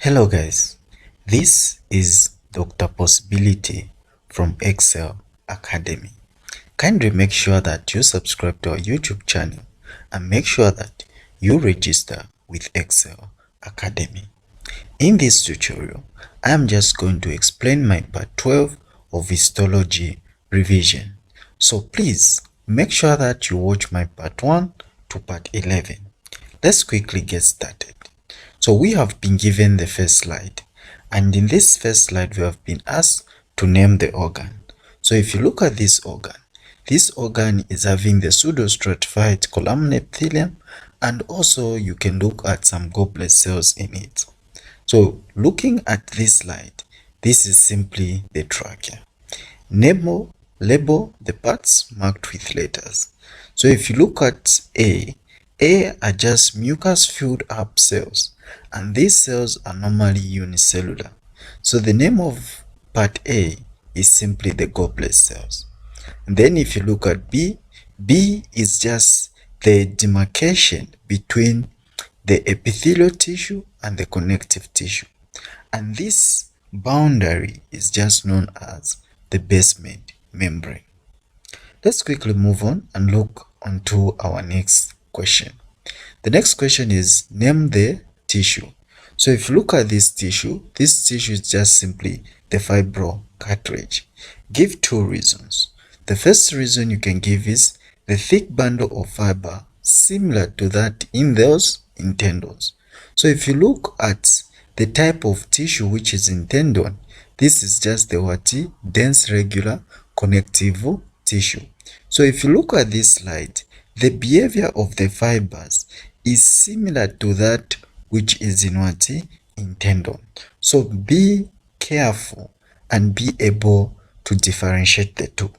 Hello guys, this is Dr. Possibility from Excel Academy. Kindly make sure that you subscribe to our YouTube channel and make sure that you register with Excel Academy. In this tutorial, I am just going to explain my part 12 of histology revision. So please make sure that you watch my part 1 to part 11. Let's quickly get started. So we have been given the first slide, and in this first slide we have been asked to name the organ. So if you look at this organ is having the pseudostratified columnar epithelium, and also you can look at some goblet cells in it. So looking at this slide, this is simply the trachea. Label the parts marked with letters. So if you look at A are just mucus filled up cells, and these cells are normally unicellular. So the name of part A is simply the goblet cells. And then if you look at B is just the demarcation between the epithelial tissue and the connective tissue. And this boundary is just known as the basement membrane. Let's quickly move on and look onto our next question. The next question is name the tissue. So if you look at this tissue is just simply the fibro cartilage. Give two reasons. The first reason you can give is the thick bundle of fiber similar to that in those in tendons. So if you look at the type of tissue which is in tendon, this is just the dense regular connective tissue. So if you look at this slide, the behavior of the fibers is similar to that which is in in tendon. So be careful and be able to differentiate the two.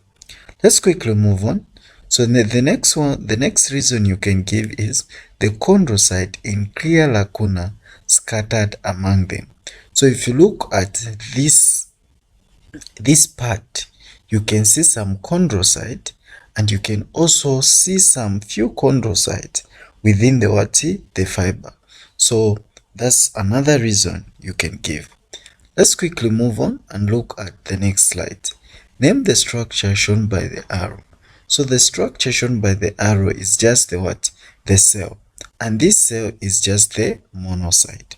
Let's quickly move on. So the next reason you can give is the chondrocyte in clear lacuna scattered among them. So if you look at this part, you can see some chondrocyte, and you can also see some few chondrocytes within the fiber. So that's another reason you can give. Let's quickly move on and look at the next slide. Name the structure shown by the arrow. So the structure shown by the arrow is just the cell, and this cell is just the monocyte.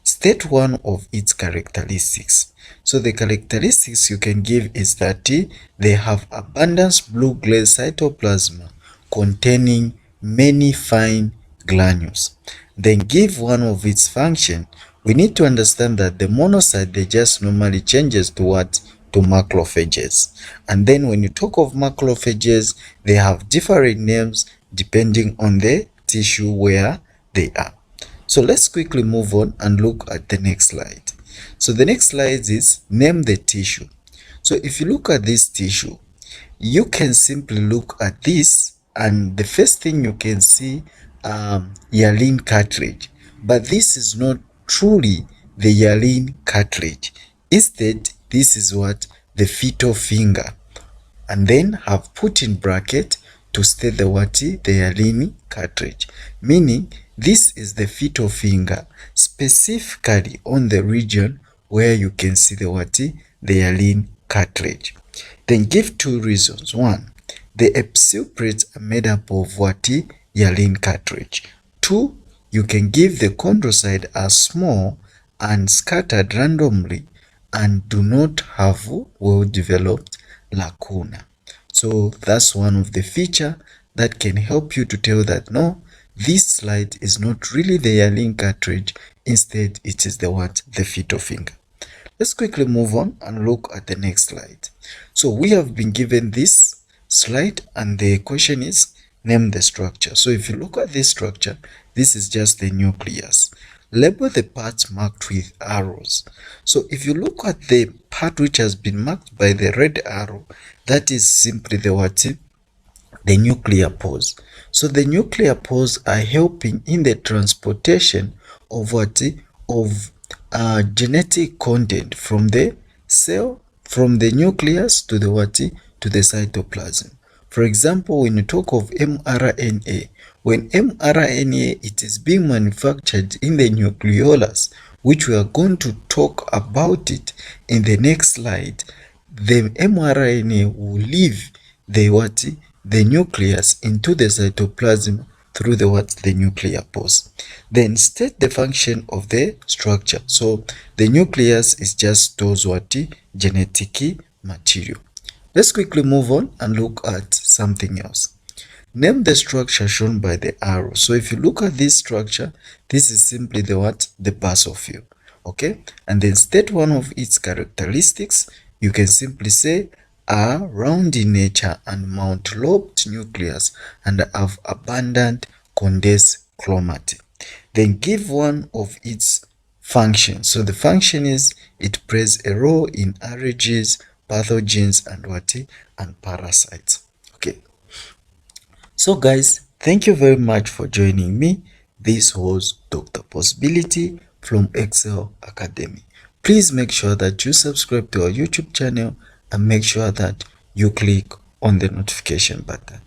State one of its characteristics. So the characteristics you can give is that they have abundance blue glaze cytoplasm containing many fine granules. Then give one of its function. We need to understand that the monocyte, they just normally changes to to macrophages. And then when you talk of macrophages, they have different names depending on the tissue where they are. So let's quickly move on and look at the next slide. So the next slide is name the tissue. So if you look at this tissue, you can simply look at this, and the first thing you can see hyaline cartilage, but this is not truly the hyaline cartilage. Instead, this is the fetal finger, and then have put in bracket to state the hyaline cartilage, meaning this is the fetal finger specifically on the region where you can see the hyaline cartilage. Then give two reasons. One, the epithelial plates are made up of hyaline cartilage. Two, you can give the chondrocyte are small and scattered randomly and do not have well-developed lacuna. So that's one of the feature that can help you to tell that no, this slide is not really the hyaline cartilage. Instead, it is the fetal finger. Let's quickly move on and look at the next slide. So we have been given this slide, and the question is name the structure. So if you look at this structure, this is just the nucleus. Label the parts marked with arrows. So if you look at the part which has been marked by the red arrow, that is simply the nuclear pores. So the nuclear pores are helping in the transportation of genetic content from the cell, from the nucleus to the cytoplasm. For example, when you talk of mRNA, when mRNA it is being manufactured in the nucleolus, which we are going to talk about it in the next slide. The mRNA will leave the what? The nucleus into the cytoplasm through the what? The nuclear pores. Then state the function of the structure. So the nucleus is just stores what? Genetic material. Let's quickly move on and look at something else. Name the structure shown by the arrow. So if you look at this structure, this is simply the what? The basophil. Okay, and then state one of its characteristics. You can simply say are round in nature and mount lobed nucleus and have abundant condensed chromatin. Then give one of its functions. So the function is it plays a role in allergies, pathogens, and what? And parasites. Okay. So guys, thank you very much for joining me. This was Dr. Possibility from Excel Academy. Please make sure that you subscribe to our YouTube channel and make sure that you click on the notification button.